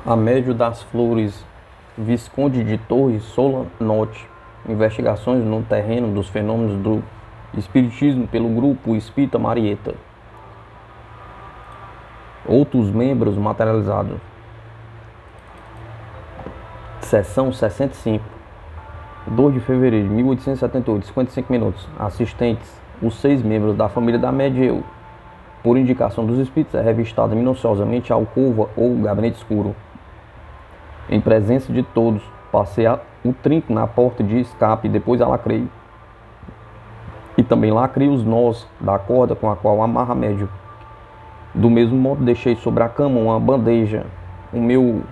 A médio das flores, Visconde de Torres Solanotti. Investigações no terreno dos fenômenos do espiritismo pelo grupo Espírita Marieta. Outros membros materializados. Seção 65. 2 de fevereiro de 1878, 55 minutos. Assistentes, os 6 membros da família da média. Por indicação dos espíritos, é revistada minuciosamente a alcova ou gabinete escuro. Em presença de todos, passei o trinco na porta de escape e depois a lacrei. E também lacrei os nós da corda com a qual amarra médio. Do mesmo modo, deixei sobre a cama uma bandeja, o meu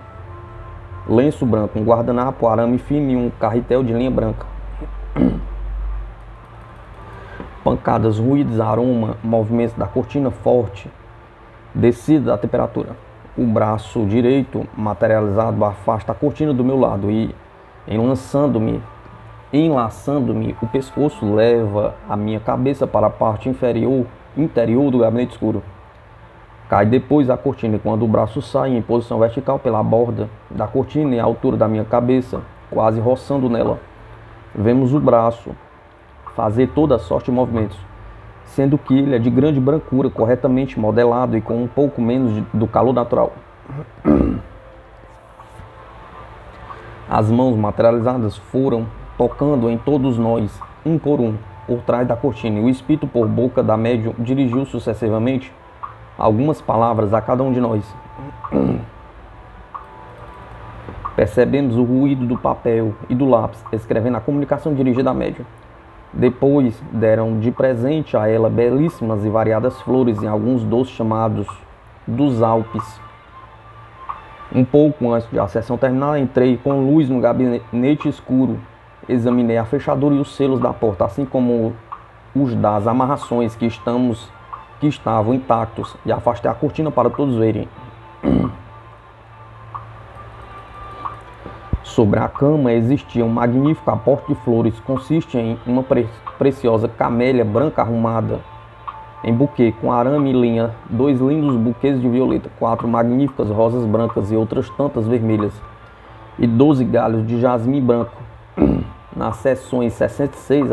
lenço branco, um guardanapo, arame fino e um carretel de linha branca. Pancadas, ruídos, aroma, movimentos da cortina forte, descida da temperatura. O braço direito materializado afasta a cortina do meu lado e, enlaçando-me, o pescoço leva a minha cabeça para a parte interior do gabinete escuro. Cai depois a cortina e quando o braço sai em posição vertical pela borda da cortina e a altura da minha cabeça, quase roçando nela, vemos o braço fazer toda sorte de movimentos, sendo que ele é de grande brancura, corretamente modelado e com um pouco menos do calor natural. As mãos materializadas foram tocando em todos nós, um por trás da cortina, e o espírito por boca da médium dirigiu sucessivamente algumas palavras a cada um de nós. Percebemos o ruído do papel e do lápis, escrevendo a comunicação dirigida à médium. Depois deram de presente a ela belíssimas e variadas flores em alguns doces chamados dos Alpes. Um pouco antes de a sessão terminar, entrei com luz no gabinete escuro. Examinei a fechadura e os selos da porta, assim como os das amarrações que estavam intactos, e afastei a cortina para todos verem. Sobre a cama existia um magnífico aporte de flores. Consiste em uma preciosa camélia branca arrumada em buquê, com arame e linha, 2 lindos buquês de violeta, 4 magníficas rosas brancas e outras tantas vermelhas, e 12 galhos de jasmim branco. Nas sessões 66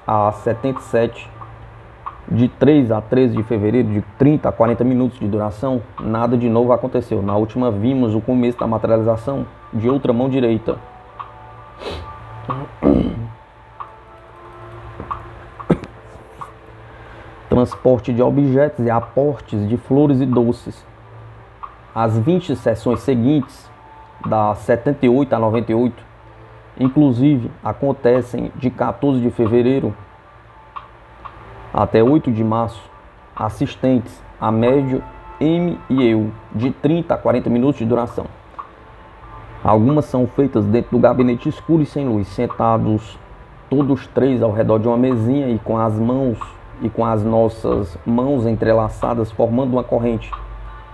a 77, de 3 a 13 de fevereiro, de 30 a 40 minutos de duração, nada de novo aconteceu. Na última vimos o começo da materialização de outra mão direita. Transporte de objetos e aportes de flores e doces. As 20 sessões seguintes, da 78 a 98, inclusive, acontecem de 14 de fevereiro até 8 de março, assistentes a médio M e eu, de 30 a 40 minutos de duração. Algumas são feitas dentro do gabinete escuro e sem luz, sentados todos 3 ao redor de uma mesinha e com as nossas mãos entrelaçadas formando uma corrente.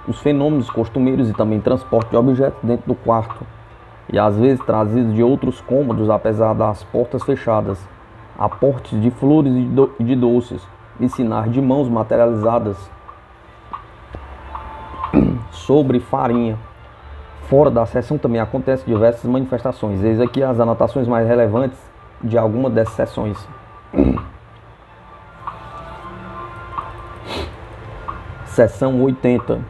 Os fenômenos costumeiros e também transporte de objetos dentro do quarto, e às vezes trazidos de outros cômodos apesar das portas fechadas. Aportes de flores e de doces e sinais de mãos materializadas sobre farinha. Fora da sessão também acontecem diversas manifestações. Eis aqui as anotações mais relevantes de alguma dessas sessões. Sessão 80,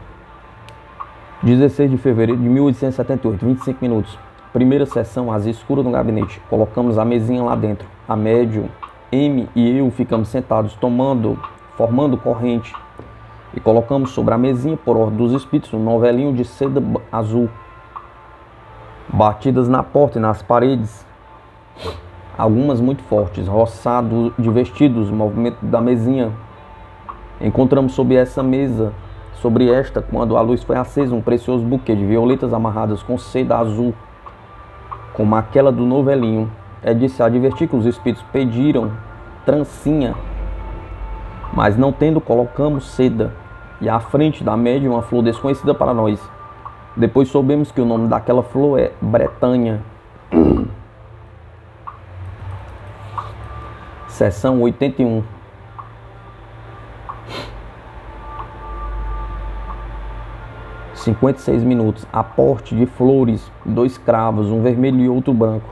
16 de fevereiro de 1878, 25 minutos. Primeira sessão, às escuras no gabinete. Colocamos a mesinha lá dentro. A médium, M e eu ficamos sentados, formando corrente. E colocamos sobre a mesinha, por ordem dos espíritos, um novelinho de seda azul. Batidas na porta e nas paredes, algumas muito fortes, roçado de vestidos, movimento da mesinha. Encontramos sobre esta, quando a luz foi acesa, um precioso buquê de violetas amarradas com seda azul, como aquela do novelinho. É de se advertir que os espíritos pediram trancinha, mas não tendo, colocamos seda, e à frente da médium uma flor desconhecida para nós. Depois soubemos que o nome daquela flor é Bretanha. Seção 81. 56 minutos. Aporte de flores, 2 cravos, um vermelho e outro branco.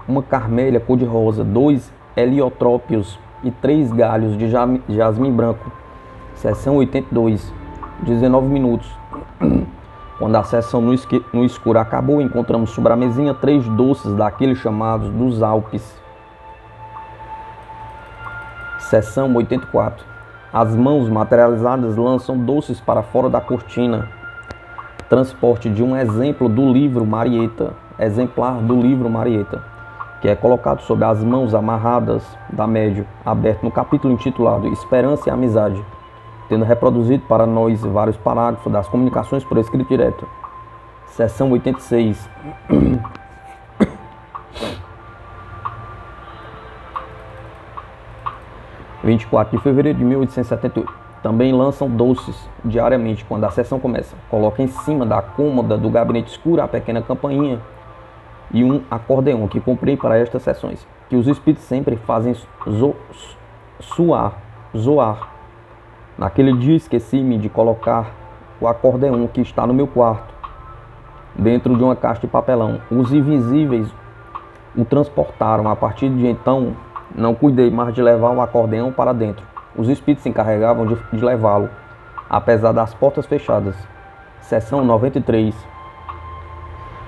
Uma carmélia cor-de-rosa, 2 heliotrópios e 3 galhos de jasmim branco. Sessão 82, 19 minutos. Quando a sessão no escuro acabou, encontramos sobre a mesinha 3 doces daqueles chamados dos Alpes. Sessão 84. As mãos materializadas lançam doces para fora da cortina. Transporte de um exemplar do livro Marieta, que é colocado sobre as mãos amarradas da médium, aberto no capítulo intitulado Esperança e Amizade, tendo reproduzido para nós vários parágrafos das comunicações por escrito direto. Seção 86. (24 de fevereiro de 1878). Também lançam doces diariamente quando a sessão começa. Coloca em cima da cômoda do gabinete escuro a pequena campainha e um acordeão que comprei para estas sessões, que os espíritos sempre fazem zoar. Naquele dia esqueci-me de colocar o acordeão que está no meu quarto, dentro de uma caixa de papelão. Os invisíveis o transportaram. A partir de então, não cuidei mais de levar o acordeão para dentro. Os espíritos se encarregavam de levá-lo, apesar das portas fechadas. Seção 93.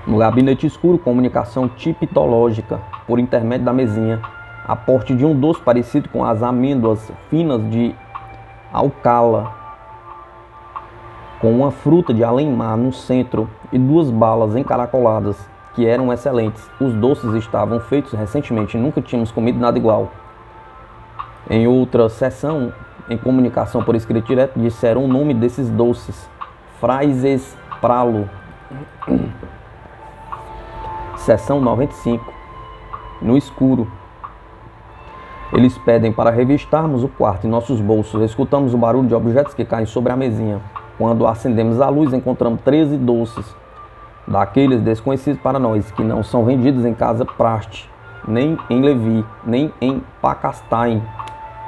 No gabinete escuro, comunicação tipitológica, por intermédio da mesinha. Aporte de um doce parecido com as amêndoas finas de Alcala, com uma fruta de além-mar no centro e 2 balas encaracoladas, que eram excelentes. Os doces estavam feitos recentemente e nunca tínhamos comido nada igual. Em outra sessão, em comunicação por escrito direto, disseram o nome desses doces: Fraises Pralo. Seção 95. No escuro. Eles pedem para revistarmos o quarto em nossos bolsos. Escutamos o barulho de objetos que caem sobre a mesinha. Quando acendemos a luz, encontramos 13 doces, daqueles desconhecidos para nós, que não são vendidos em Casa Praste, nem em Levi, nem em Pacastain,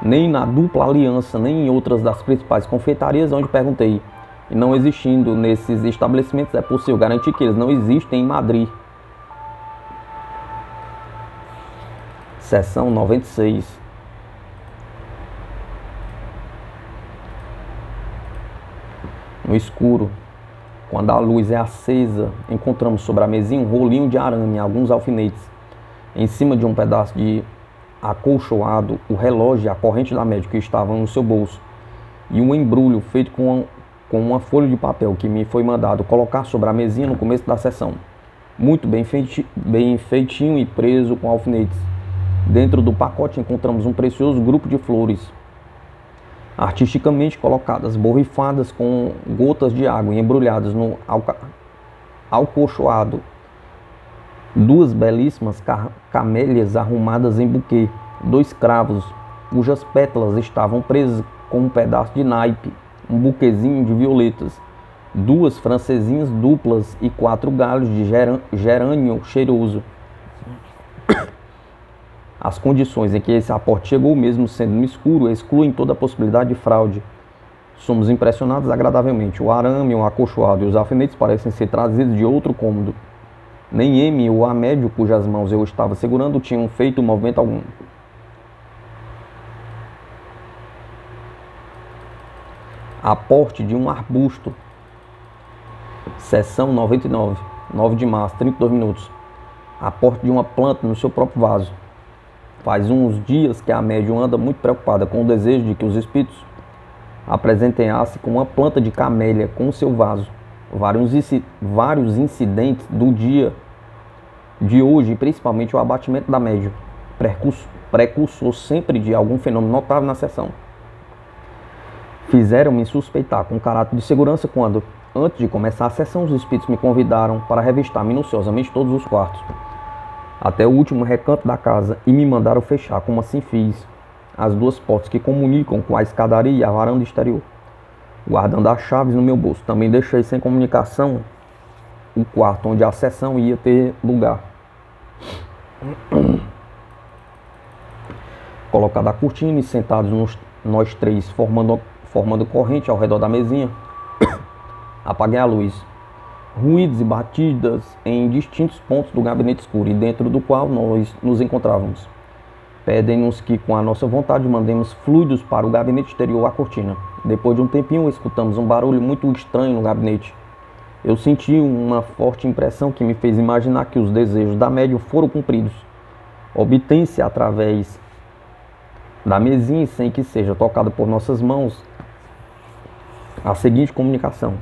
nem na Dupla Aliança, nem em outras das principais confeitarias onde perguntei. E não existindo nesses estabelecimentos, é possível garantir que eles não existem em Madrid. Seção 96. No escuro, quando a luz é acesa, encontramos sobre a mesinha um rolinho de arame e alguns alfinetes. Em cima de um pedaço de acolchoado, o relógio e a corrente da médium que estavam no seu bolso, e um embrulho feito com uma folha de papel que me foi mandado colocar sobre a mesinha no começo da sessão, muito bem feitinho e preso com alfinetes. Dentro do pacote encontramos um precioso grupo de flores, artisticamente colocadas, borrifadas com gotas de água e embrulhadas no acolchoado. 2 belíssimas camélias arrumadas em buquê, 2 cravos, cujas pétalas estavam presas com um pedaço de naipe, um buquezinho de violetas, 2 francesinhas duplas e 4 galhos de gerânio cheiroso. As condições em que esse aporte chegou, mesmo sendo no escuro, excluem toda a possibilidade de fraude. Somos impressionados agradavelmente. O arame, o acolchoado e os alfinetes parecem ser trazidos de outro cômodo. Nem M ou a médio cujas mãos eu estava segurando tinham feito movimento algum. Aporte de um arbusto. Seção 99. 9 de março, 32 minutos. Aporte de uma planta no seu próprio vaso. Faz uns dias que a médium anda muito preocupada com o desejo de que os espíritos apresentem-se com uma planta de camélia com o seu vaso. Vários incidentes do dia de hoje, principalmente o abatimento da médium, precursor sempre de algum fenômeno notável na sessão, fizeram-me suspeitar com caráter de segurança quando, antes de começar a sessão, os espíritos me convidaram para revistar minuciosamente todos os quartos, até o último recanto da casa, e me mandaram fechar, como assim fiz, as 2 portas que comunicam com a escadaria e a varanda exterior, guardando as chaves no meu bolso. Também deixei sem comunicação o quarto onde a sessão ia ter lugar. Colocada a cortina e sentados nós 3, formando corrente ao redor da mesinha, apaguei a luz. ruídos e batidas em distintos pontos do gabinete escuro e dentro do qual nós nos encontrávamos. Pedem-nos que, com a nossa vontade, mandemos fluidos para o gabinete exterior à cortina. Depois de um tempinho, escutamos um barulho muito estranho no gabinete. Eu senti uma forte impressão que me fez imaginar que os desejos da médium foram cumpridos. Obtém-se através da mesinha, sem que seja tocada por nossas mãos, a seguinte comunicação: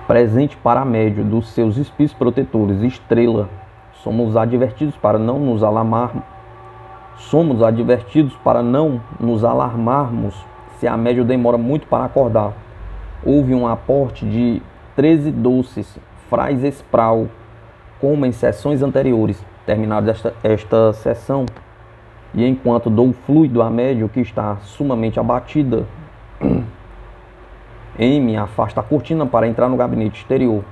presente para a médium dos seus espíritos protetores, estrela. Somos advertidos para não nos alarmarmos se a médium demora muito para acordar. Houve um aporte de 13 doces Frais Espral, como em sessões anteriores. Terminada esta sessão, e enquanto dou fluido à médium que está sumamente abatida, M afasta a cortina para entrar no gabinete exterior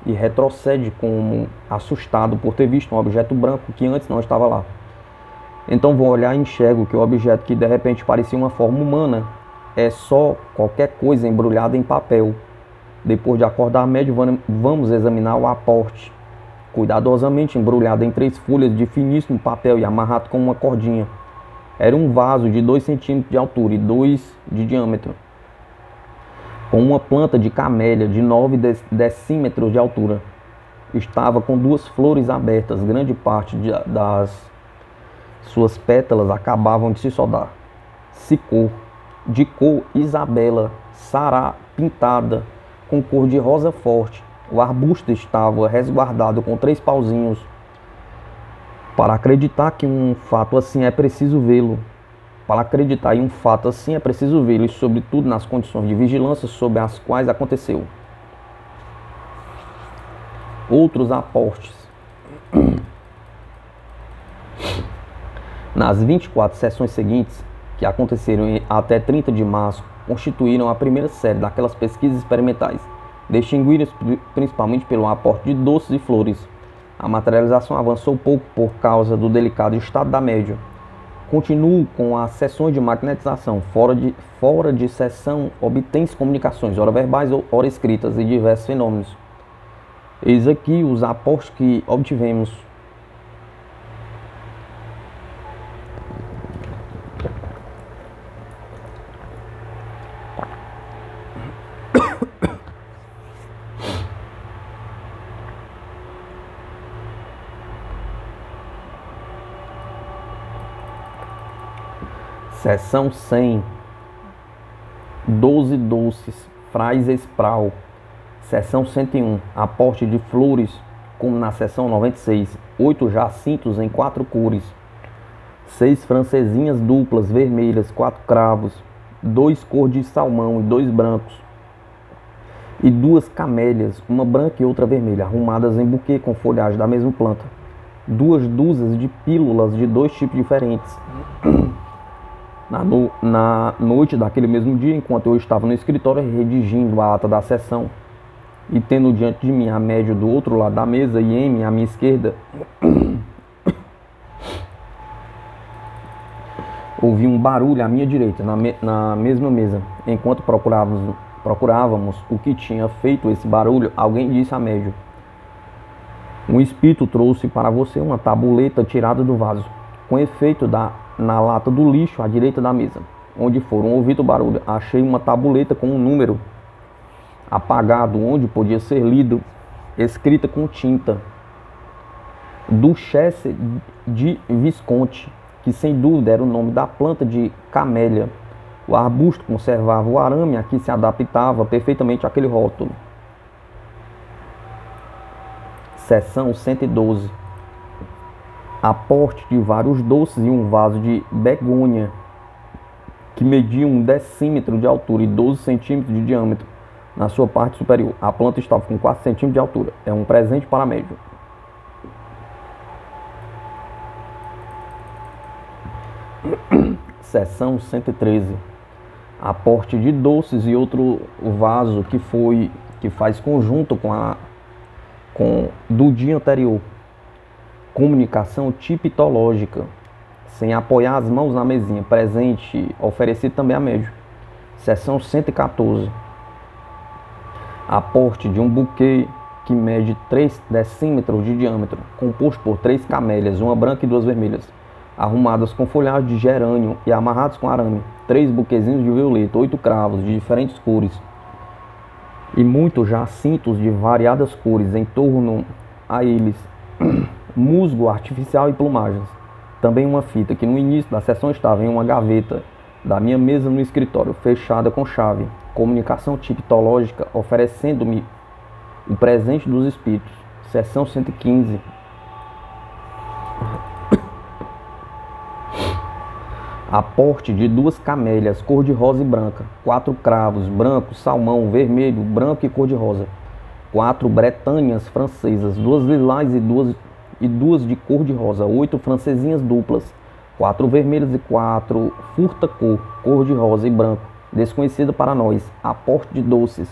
e retrocede como assustado por ter visto um objeto branco que antes não estava lá. Então vou olhar e enxergo que o objeto, que de repente parecia uma forma humana, é só qualquer coisa embrulhada em papel. Depois de acordar a médium, vamos examinar o aporte, cuidadosamente embrulhado em 3 folhas de finíssimo papel e amarrado com uma cordinha. Era um vaso de 2 centímetros de altura e 2 de diâmetro, com uma planta de camélia de 9 decímetros de altura. Estava com 2 flores abertas, grande parte das suas pétalas acabavam de se soldar. De cor Isabela, sará pintada, com cor de rosa forte. O arbusto estava resguardado com 3 pauzinhos. Para acreditar que um fato assim é preciso vê-lo. Para acreditar em um fato assim é preciso vê-lo, e sobretudo nas condições de vigilância sob as quais aconteceu. Outros aportes. Nas 24 sessões seguintes, que aconteceram até 30 de março, constituíram a primeira série daquelas pesquisas experimentais, distinguidas principalmente pelo aporte de doces e flores. A materialização avançou pouco por causa do delicado estado da médium. Continuo com as sessões de magnetização. Fora de sessão, obtém-se comunicações, ora verbais ou ora escritas, e diversos fenômenos. Eis aqui os aportes que obtivemos. Seção 100, 12 doces, Frais Espral. Seção 101, aporte de flores, como na seção 96, 8 jacintos em 4 cores, 6 francesinhas duplas vermelhas, 4 cravos, 2 cor de salmão e 2 brancos, e 2 camélias, uma branca e outra vermelha, arrumadas em buquê com folhagem da mesma planta, 2 dúzias de pílulas de 2 tipos diferentes. Na noite daquele mesmo dia, enquanto eu estava no escritório redigindo a ata da sessão, e tendo diante de mim a médium do outro lado da mesa e M à minha esquerda, ouvi um barulho à minha direita, na mesma mesa. Enquanto procurávamos o que tinha feito esse barulho, alguém disse à médium: um espírito trouxe para você uma tabuleta tirada do vaso, com efeito na lata do lixo à direita da mesa. Onde foram ouvido o barulho, achei uma tabuleta com um número apagado, onde podia ser lido, escrita com tinta: Duchesse de Visconti, que sem dúvida era o nome da planta de camélia. O arbusto conservava o arame a que se adaptava perfeitamente àquele rótulo. Seção 112. Aporte de vários doces e um vaso de begônia, que media 1 decímetro de altura e 12 centímetros de diâmetro na sua parte superior. A planta estava com 4 centímetros de altura. É um presente para a médium. Seção 113. Aporte de doces e outro vaso que faz conjunto com do dia anterior. Comunicação tipitológica, sem apoiar as mãos na mesinha. Presente oferecido também a médium. Seção 114. Aporte de um buquê que mede 3 decímetros de diâmetro, composto por 3 camélias, uma branca e 2 vermelhas, arrumadas com folhagem de gerânio e amarrados com arame, 3 buquezinhos de violeta, 8 cravos de diferentes cores e muitos jacintos de variadas cores em torno a eles, musgo artificial e plumagens. Também uma fita que no início da sessão estava em uma gaveta da minha mesa no escritório, fechada com chave, comunicação tipológica oferecendo-me o presente dos espíritos. Seção 115. Aporte de 2 camélias, cor-de-rosa e branca, 4 cravos, branco, salmão, vermelho, branco e cor-de-rosa, 4 bretanhas francesas, 2 lilás e duas de cor-de-rosa, 8 francesinhas duplas, 4 vermelhas e 4 furta-cor, cor-de-rosa e branco, desconhecida para nós, aporte de doces.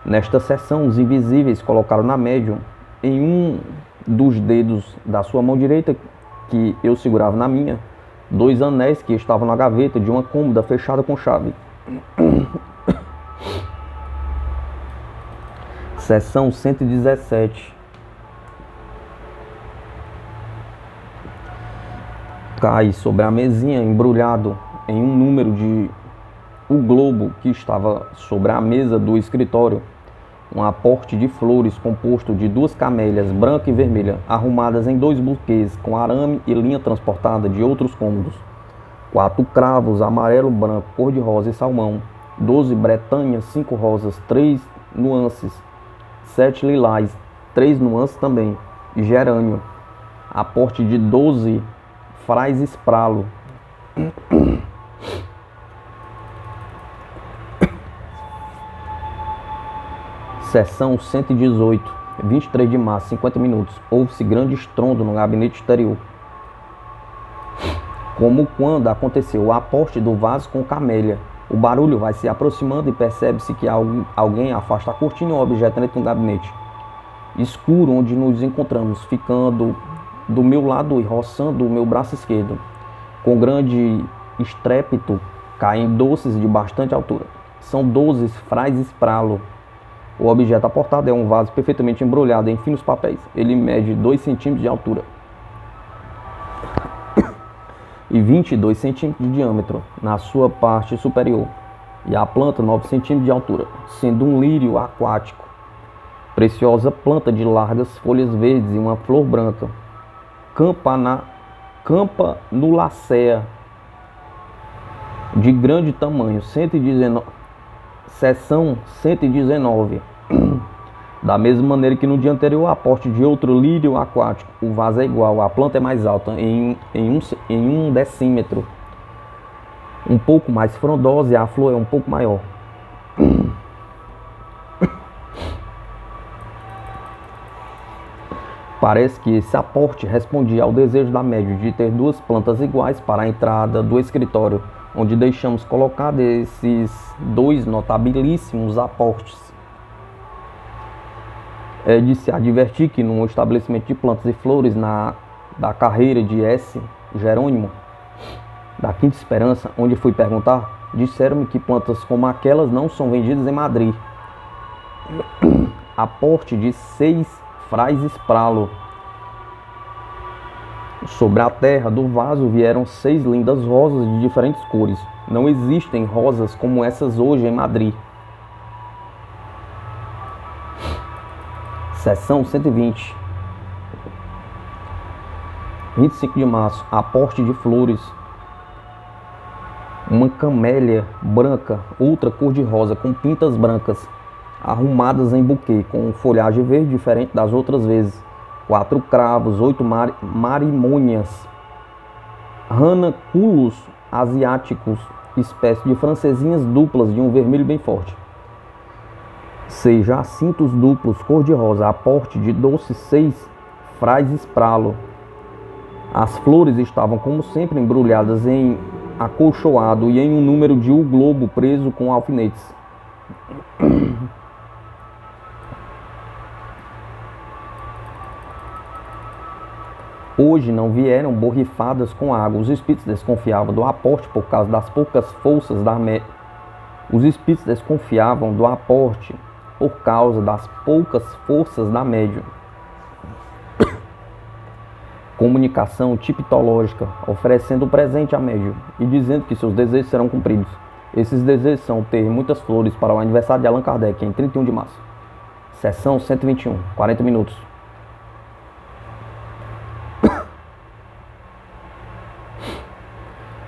Nesta seção, os invisíveis colocaram na médium, em um dos dedos da sua mão direita, que eu segurava na minha, 2 anéis que estavam na gaveta de uma cômoda fechada com chave. Seção 117. Cai sobre a mesinha, embrulhado em um número de o globo que estava sobre a mesa do escritório, um aporte de flores composto de 2 camélias, branca e vermelha, arrumadas em 2 buquês, com arame e linha transportada de outros cômodos, 4 cravos, amarelo, branco, cor-de-rosa e salmão, 12 bretanhas, 5 rosas, 3 nuances, 7 lilás, 3 nuances também, e gerânio, aporte de 12 frais espralo, Seção 118, 23 de março, 50 minutos. Houve-se grande estrondo no gabinete exterior, como quando aconteceu o aporte do vaso com camélia. O barulho vai se aproximando e percebe-se que alguém afasta a cortina e um objeto entra no gabinete escuro onde nos encontramos, ficando do meu lado e roçando o meu braço esquerdo. Com grande estrépito, caem doces de bastante altura. São 12 frais espralo. O objeto aportado é um vaso perfeitamente embrulhado em finos papéis. Ele mede 2 centímetros de altura e 22 centímetros de diâmetro na sua parte superior, e a planta 9 centímetros de altura, sendo um lírio aquático, preciosa planta de largas folhas verdes e uma flor branca, campanulacea, de grande tamanho, 119, seção 119. Da mesma maneira que no dia anterior, o aporte de outro lírio aquático, o vaso é igual, a planta é mais alta, em um decímetro, um pouco mais frondosa, e a flor é um pouco maior. Parece que esse aporte respondia ao desejo da médium de ter 2 plantas iguais para a entrada do escritório, onde deixamos colocar esses 2 notabilíssimos aportes. É de se advertir que num estabelecimento de plantas e flores da carreira de S. Jerônimo, da Quinta Esperança, onde fui perguntar, disseram-me que plantas como aquelas não são vendidas em Madrid. Aporte de 6 frais espralo. Sobre a terra do vaso vieram 6 lindas rosas de diferentes cores. Não existem rosas como essas hoje em Madrid. Seção 120. 25 de março. Aporte de flores. Uma camélia branca, outra cor-de-rosa com pintas brancas, arrumadas em buquê, com folhagem verde diferente das outras vezes. 4 cravos, 8 marimônias, ranunculos asiáticos, espécie de francesinhas duplas de um vermelho bem forte. 6 jacintos duplos, cor-de-rosa, aporte de doce 6 frais espralo. As flores estavam, como sempre, embrulhadas em acolchoado e em um número de globo preso com alfinetes. Hoje não vieram borrifadas com água. Os espíritos desconfiavam do aporte por causa das poucas forças da médium. Os espíritos desconfiavam do aporte por causa das poucas forças da médium. Comunicação tipológica, oferecendo o presente à médium e dizendo que seus desejos serão cumpridos. Esses desejos são ter muitas flores para o aniversário de Allan Kardec em 31 de março. Sessão 121, 40 minutos.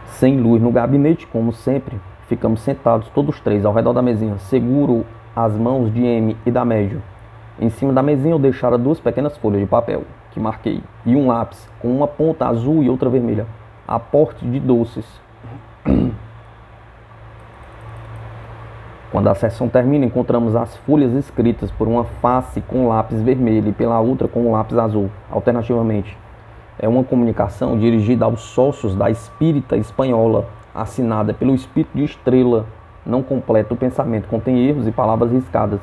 Sem luz no gabinete, como sempre, ficamos sentados todos três ao redor da mesinha. Seguro as mãos de M e da médium. Em cima da mesinha eu deixara 2 pequenas folhas de papel, que marquei, e um lápis, com uma ponta azul e outra vermelha. Aporte de doces. Quando a sessão termina, encontramos as folhas escritas por uma face com lápis vermelho e pela outra com lápis azul, alternativamente. É uma comunicação dirigida aos sócios da Espírita Espanhola, assinada pelo Espírito de Estrela. Não completa o pensamento, contém erros e palavras riscadas.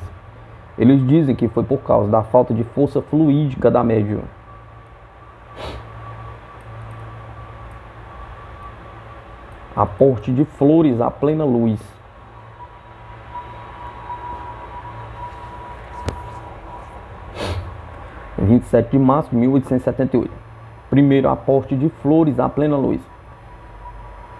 Eles dizem que foi por causa da falta de força fluídica da médium. Aporte de flores à plena luz. Em 27 de março de 1878. Primeiro aporte de flores à plena luz.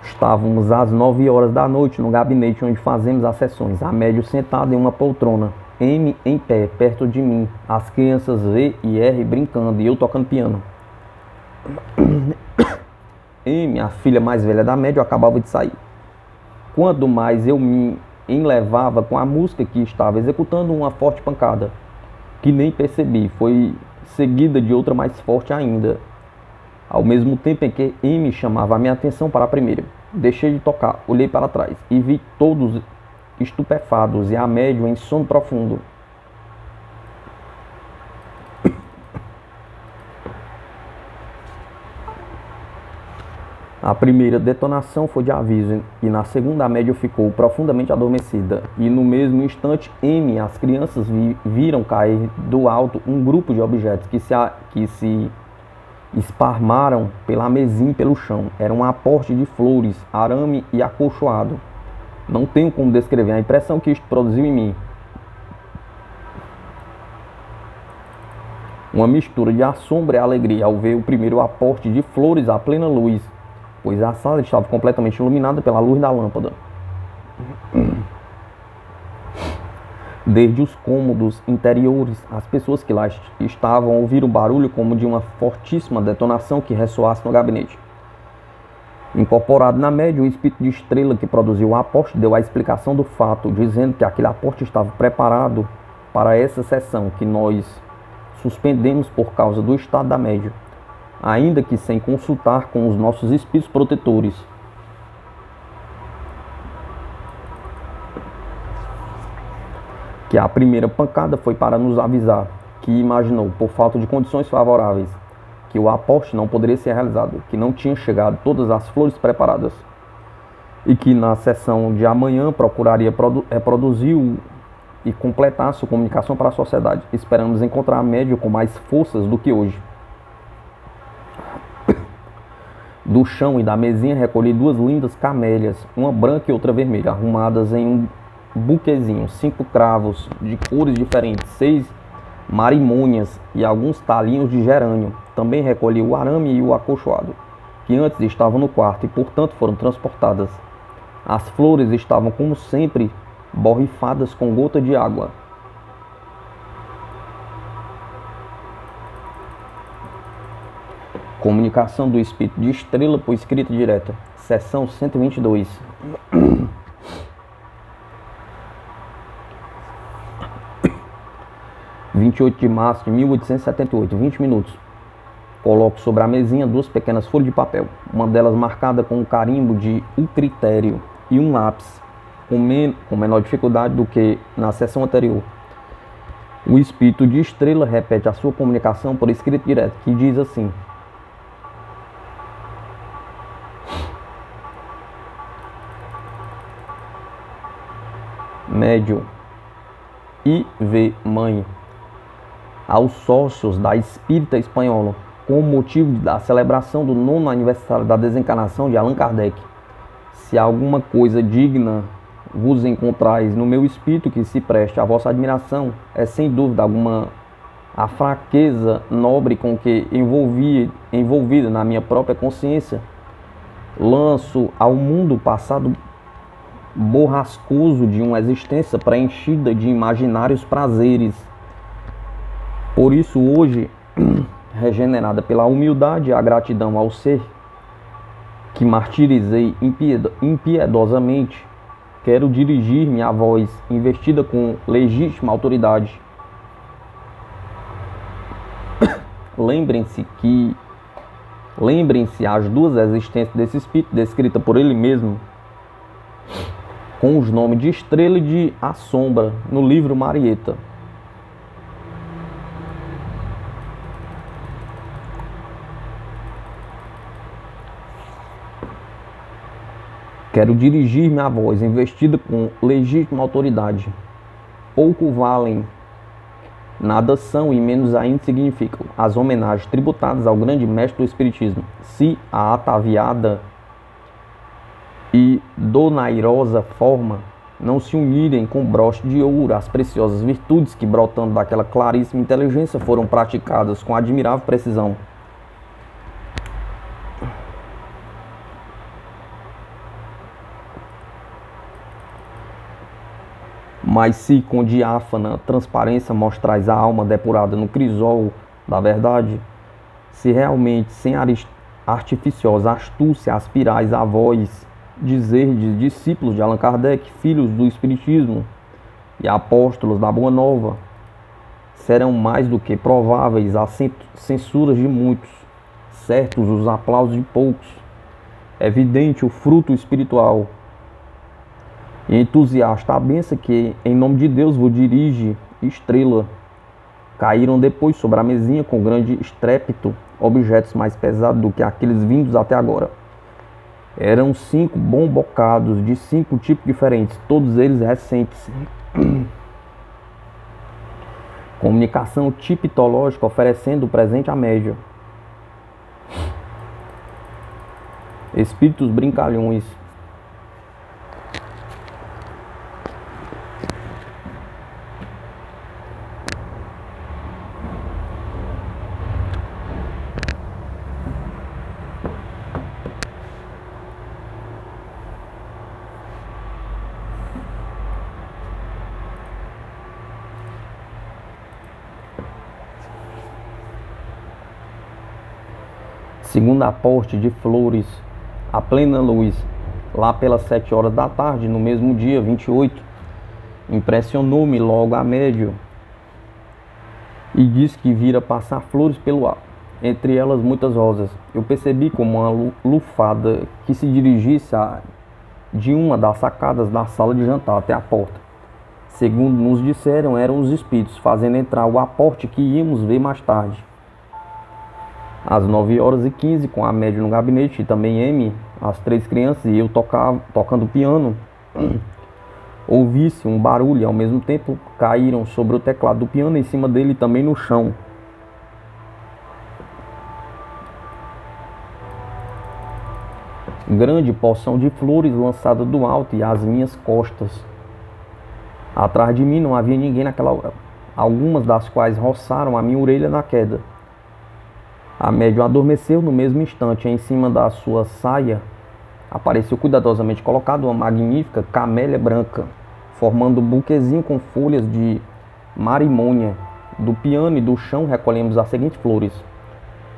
Estávamos às 9 horas da noite no gabinete onde fazemos as sessões. A médium sentada em uma poltrona, M em pé, perto de mim. As crianças V e R brincando e eu tocando piano. M, a filha mais velha da médium, acabava de sair. Quanto mais eu me enlevava com a música que estava executando, uma forte pancada, que nem percebi, foi seguida de outra mais forte ainda. Ao mesmo tempo em que M chamava a minha atenção para a primeira. Deixei de tocar, olhei para trás e vi todos estupefatos e a médium em sono profundo. A primeira detonação foi de aviso e na segunda a médium ficou profundamente adormecida. E no mesmo instante M e as crianças viram cair do alto um grupo de objetos que se esparmaram pela mesinha e pelo chão. Era um aporte de flores, arame e acolchoado. Não tenho como descrever a impressão que isto produziu em mim. Uma mistura de assombro e alegria ao ver o primeiro aporte de flores à plena luz, pois a sala estava completamente iluminada pela luz da lâmpada. Desde os cômodos interiores, as pessoas que lá estavam ouviram o barulho como de uma fortíssima detonação que ressoasse no gabinete. Incorporado na médium, o espírito de Estrela que produziu o aporte deu a explicação do fato, dizendo que aquele aporte estava preparado para essa sessão que nós suspendemos por causa do estado da médium, ainda que sem consultar com os nossos espíritos protetores. Que a primeira pancada foi para nos avisar que imaginou, por falta de condições favoráveis, que o aporte não poderia ser realizado, que não tinham chegado todas as flores preparadas e que na sessão de amanhã procuraria reproduzir e completar sua comunicação para a sociedade. Esperamos encontrar a médium com mais forças do que hoje. Do chão e da mesinha recolhi 2 lindas camélias, uma branca e outra vermelha, arrumadas em um buquezinho, 5 cravos de cores diferentes, 6 marimônias e alguns talinhos de gerânio. Também recolhi o arame e o acolchoado, que antes estavam no quarto e portanto foram transportadas. As flores estavam como sempre borrifadas com gota de água. Comunicação do espírito de Estrela por escrita direta. Seção 122. 28 de março de 1878, 20 minutos. Coloco sobre a mesinha 2 pequenas folhas de papel, uma delas marcada com um carimbo de um critério e um lápis, com menor dificuldade do que na sessão anterior. O espírito de Estrela repete a sua comunicação por escrito direto, que diz assim: médium I.V. Mãe, aos sócios da Espírita Espanhola, com o motivo da celebração do 9º aniversário da desencarnação de Allan Kardec. Se alguma coisa digna vos encontrais no meu espírito que se preste à vossa admiração, é sem dúvida alguma a fraqueza nobre com que envolvida na minha própria consciência, lanço ao mundo passado borrascoso de uma existência preenchida de imaginários prazeres. Por isso hoje, regenerada pela humildade e a gratidão ao ser que martirizei impiedosamente, quero dirigir-me à voz investida com legítima autoridade. Lembrem-se as duas existências desse espírito, descrita por ele mesmo, com os nomes de estrela e de a sombra, no livro Marieta. Quero dirigir-me à voz investida com legítima autoridade. Pouco valem, nada são e menos ainda significam as homenagens tributadas ao grande mestre do Espiritismo, se a ataviada e donairosa forma não se unirem com broche de ouro às preciosas virtudes que, brotando daquela claríssima inteligência, foram praticadas com admirável precisão. Mas se com diáfana transparência mostrais a alma depurada no crisol da verdade, se realmente sem artificiosa astúcia aspirais a vós dizerdes discípulos de Allan Kardec, filhos do Espiritismo e apóstolos da Boa Nova, serão mais do que prováveis as censuras de muitos, certos os aplausos de poucos, evidente o fruto espiritual e entusiasta a benção que, em nome de Deus, vos dirige estrela. Caíram depois sobre a mesinha com grande estrépito objetos mais pesados do que aqueles vindos até agora. Eram 5 bons bocados de 5 tipos diferentes, todos eles recentes. Comunicação tipológica oferecendo o presente à média. Espíritos brincalhões. Segundo aporte de flores, a plena luz, lá pelas 7 horas da tarde, no mesmo dia 28, impressionou-me logo a médio e disse que vira passar flores pelo ar, entre elas muitas rosas. Eu percebi como uma lufada que se dirigisse de uma das sacadas da sala de jantar até a porta. Segundo nos disseram, eram os espíritos fazendo entrar o aporte que íamos ver mais tarde. Às 9h15, com a média no gabinete e também M, as 3 crianças e eu tocando piano, ouvi-se um barulho e ao mesmo tempo caíram sobre o teclado do piano, em cima dele e também no chão. Grande porção de flores lançada do alto e às minhas costas. Atrás de mim não havia ninguém naquela hora, algumas das quais roçaram a minha orelha na queda. A médium adormeceu no mesmo instante. Em cima da sua saia apareceu cuidadosamente colocada uma magnífica camélia branca, formando um buquezinho com folhas de marimônia. Do piano e do chão recolhemos as seguintes flores: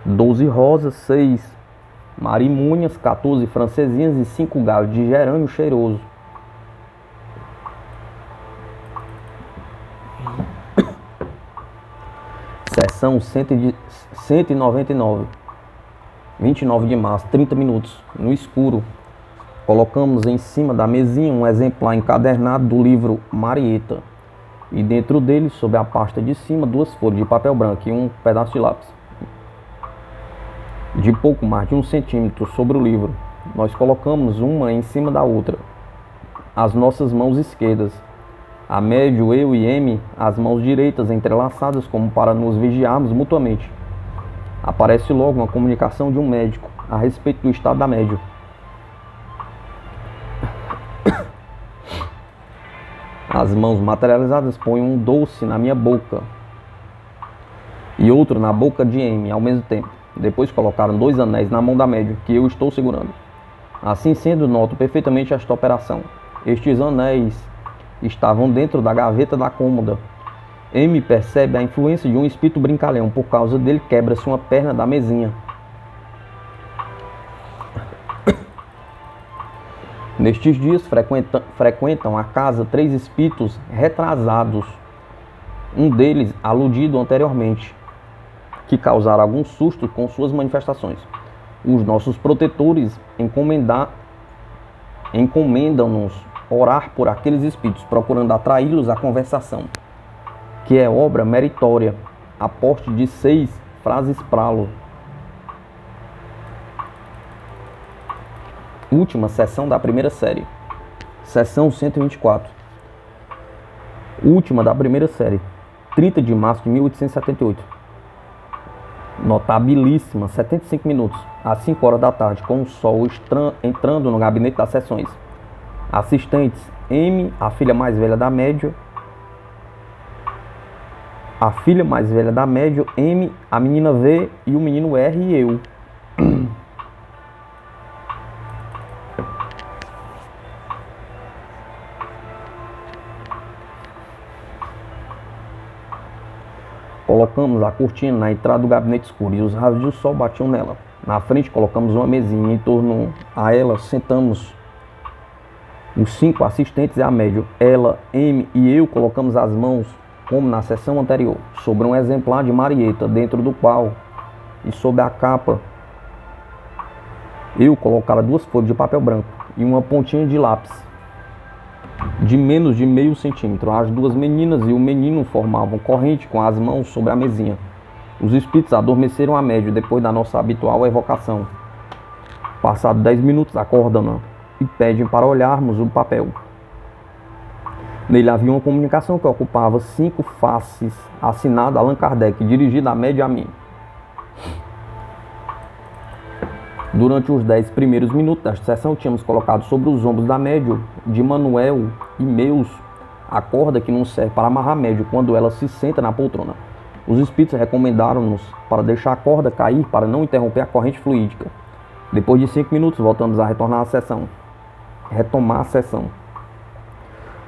12 rosas, 6 marimônias, 14 francesinhas e 5 galhos de gerânio cheiroso. Sessão 199, 29 de março, 30 minutos, no escuro. Colocamos em cima da mesinha um exemplar encadernado do livro Marieta. E dentro dele, sob a pasta de cima, 2 folhas de papel branco e um pedaço de lápis. De pouco mais de 1 centímetro sobre o livro. Nós colocamos uma em cima da outra. As nossas mãos esquerdas. A médio, eu e M, as mãos direitas entrelaçadas como para nos vigiarmos mutuamente. Aparece logo uma comunicação de um médico a respeito do estado da médio. As mãos materializadas põem um doce na minha boca e outro na boca de M ao mesmo tempo. Depois colocaram 2 anéis na mão da médium, que eu estou segurando. Assim sendo, noto perfeitamente esta operação. Estes anéis estavam dentro da gaveta da cômoda. M percebe a influência de um espírito brincalhão. Por causa dele, quebra-se uma perna da mesinha. Nestes dias frequentam a casa 3 espíritos retrasados, um deles aludido anteriormente, que causaram algum susto com suas manifestações. Os nossos protetores encomendam-nos orar por aqueles espíritos, procurando atraí-los à conversação, que é obra meritória, aporte de 6 frases pralo. Última sessão da primeira série. Sessão 124. Última da primeira série. 30 de março de 1878. Notabilíssima, 75 minutos. Às 5 horas da tarde, com o sol entrando no gabinete das sessões. Assistentes: M, a filha mais velha da médium. A filha mais velha da médium, M, a menina V e o menino R e eu. Colocamos a cortina na entrada do gabinete escuro e os raios do sol batiam nela. Na frente colocamos uma mesinha, em torno a ela sentamos os 5 assistentes e a médium. Ela, M e eu colocamos as mãos, como na sessão anterior, sobre um exemplar de Marieta, dentro do qual e sob a capa eu colocara 2 folhas de papel branco e uma pontinha de lápis de menos de meio centímetro. As 2 meninas e o menino formavam corrente com as mãos sobre a mesinha. Os espíritos adormeceram a médium depois da nossa habitual evocação. Passados 10 minutos, acordam-na e pedem para olharmos o papel. Nele havia uma comunicação que ocupava 5 faces, assinada Allan Kardec, dirigida a médium e a mim. Durante os 10 primeiros minutos da sessão, tínhamos colocado sobre os ombros da médium, de Manuel e meus, a corda que nos serve para amarrar a médium quando ela se senta na poltrona. Os espíritos recomendaram-nos para deixar a corda cair para não interromper a corrente fluídica. Depois de 5 minutos, voltamos a retomar a sessão.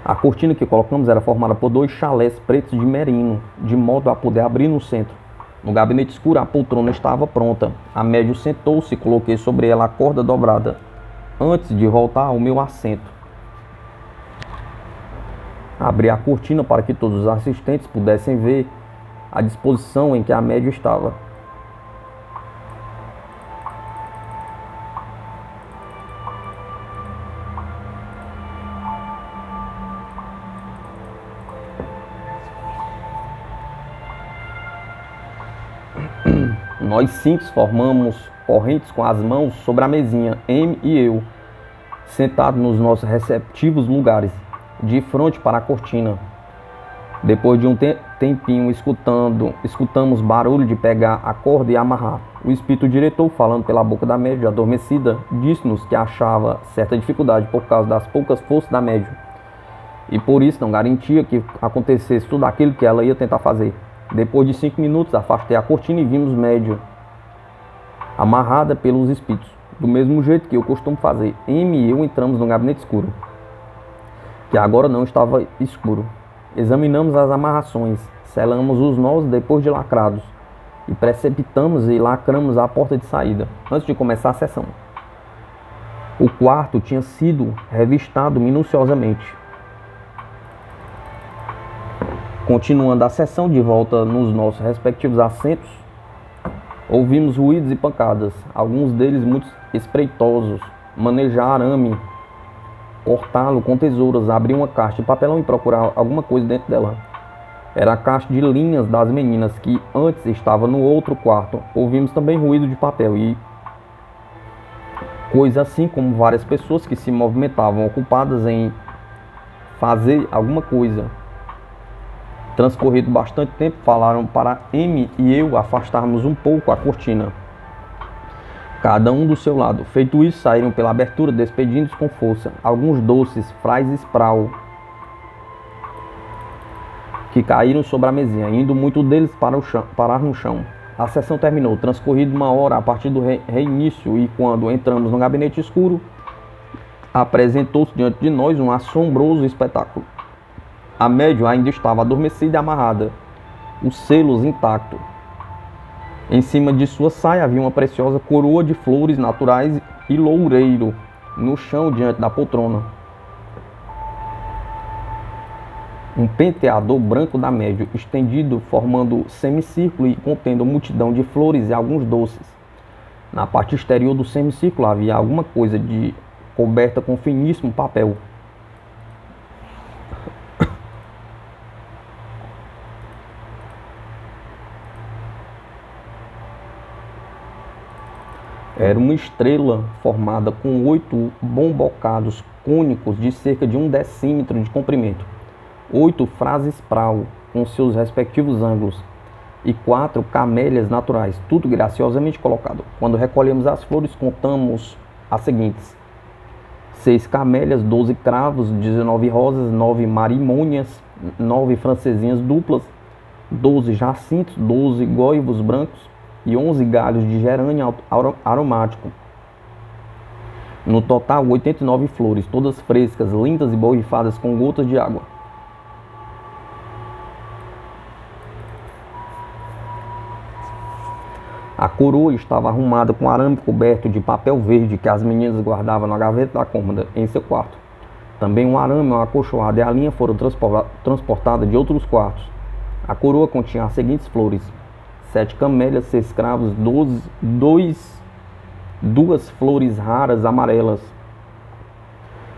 A cortina que colocamos era formada por 2 chalés pretos de merino, de modo a poder abrir no centro. No gabinete escuro, a poltrona estava pronta. A médium sentou-se e coloquei sobre ela a corda dobrada, antes de voltar ao meu assento. Abri a cortina para que todos os assistentes pudessem ver a disposição em que a médium estava. Nós 5 formamos correntes com as mãos sobre a mesinha, M e eu, sentados nos nossos receptivos lugares, de frente para a cortina. Depois de um tempinho escutamos barulho de pegar a corda e amarrar. O espírito diretor, falando pela boca da médium adormecida, disse-nos que achava certa dificuldade por causa das poucas forças da médium, e por isso não garantia que acontecesse tudo aquilo que ela ia tentar fazer. Depois de 5 minutos, afastei a cortina e vimos médium amarrada pelos espíritos. Do mesmo jeito que eu costumo fazer, M e eu entramos no gabinete escuro, que agora não estava escuro. Examinamos as amarrações, selamos os nós depois de lacrados, e precipitamos e lacramos a porta de saída, antes de começar a sessão. O quarto tinha sido revistado minuciosamente. Continuando a sessão, de volta nos nossos respectivos assentos, ouvimos ruídos e pancadas, alguns deles muito espreitosos. Manejar arame, cortá-lo com tesouras, abrir uma caixa de papelão e procurar alguma coisa dentro dela. Era a caixa de linhas das meninas, que antes estava no outro quarto. Ouvimos também ruído de papel e coisa assim como várias pessoas que se movimentavam, ocupadas em fazer alguma coisa. Transcorrido bastante tempo, falaram para M e eu afastarmos um pouco a cortina, cada um do seu lado. Feito isso, saíram pela abertura, despedindo-se com força. Alguns doces, frases prau, que caíram sobre a mesinha, indo muitos deles parar no chão. A sessão terminou, transcorrido 1 hora a partir do reinício, e quando entramos no gabinete escuro, apresentou-se diante de nós um assombroso espetáculo. A médium ainda estava adormecida e amarrada, os selos intactos. Em cima de sua saia havia uma preciosa coroa de flores naturais e loureiro no chão diante da poltrona. Um penteador branco da médium, estendido, formando semicírculo e contendo multidão de flores e alguns doces. Na parte exterior do semicírculo havia alguma coisa de coberta com finíssimo papel. Era uma estrela formada com 8 bombocados cônicos de cerca de 1 decímetro de comprimento, 8 frases prau com seus respectivos ângulos e 4 camélias naturais, tudo graciosamente colocado. Quando recolhemos as flores, contamos as seguintes: 6 camélias, 12 cravos, 19 rosas, 9 marimônias, 9 francesinhas duplas, 12 jacintos, 12 goivos brancos e 11 galhos de gerânio aromático. No total, 89 flores, todas frescas, lindas e borrifadas com gotas de água. A coroa estava arrumada com arame coberto de papel verde que as meninas guardavam na gaveta da cômoda em seu quarto. Também um arame, uma acolchoada e a linha foram transportadas de outros quartos. A coroa continha as seguintes flores: 7 camélias, 6 cravos, 2 flores raras amarelas,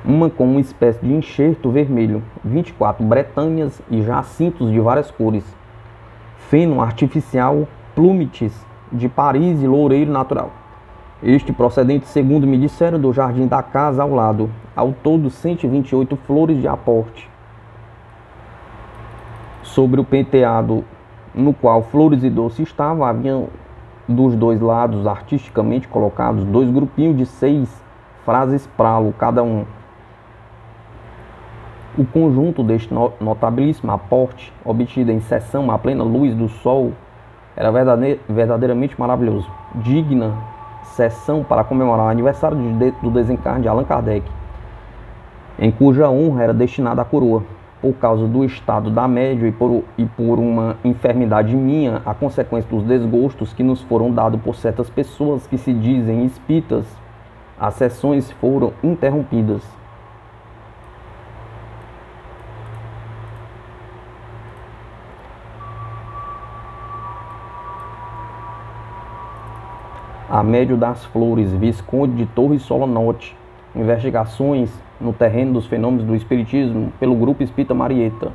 uma com uma espécie de enxerto vermelho, 24 bretanhas e jacintos de várias cores, feno artificial, plumites de Paris e loureiro natural. Este procedente, segundo me disseram, do jardim da casa ao lado. Ao todo, 128 flores de aporte. Sobre o penteado no qual flores e doce estavam, havia dos dois lados, artisticamente colocados, 2 grupinhos de 6 frases pralo cada um. O conjunto deste notabilíssimo aporte, obtido em sessão à plena luz do sol, era verdadeiramente maravilhoso. Digna sessão para comemorar o aniversário do desencarne de Allan Kardec, em cuja honra era destinada a coroa. Por causa do estado da médium e por uma enfermidade minha, a consequência dos desgostos que nos foram dados por certas pessoas que se dizem espíritas, as sessões foram interrompidas. A médium das flores, Visconde de Torres Solanote. Investigações no terreno dos fenômenos do espiritismo pelo Grupo Espírita Marieta.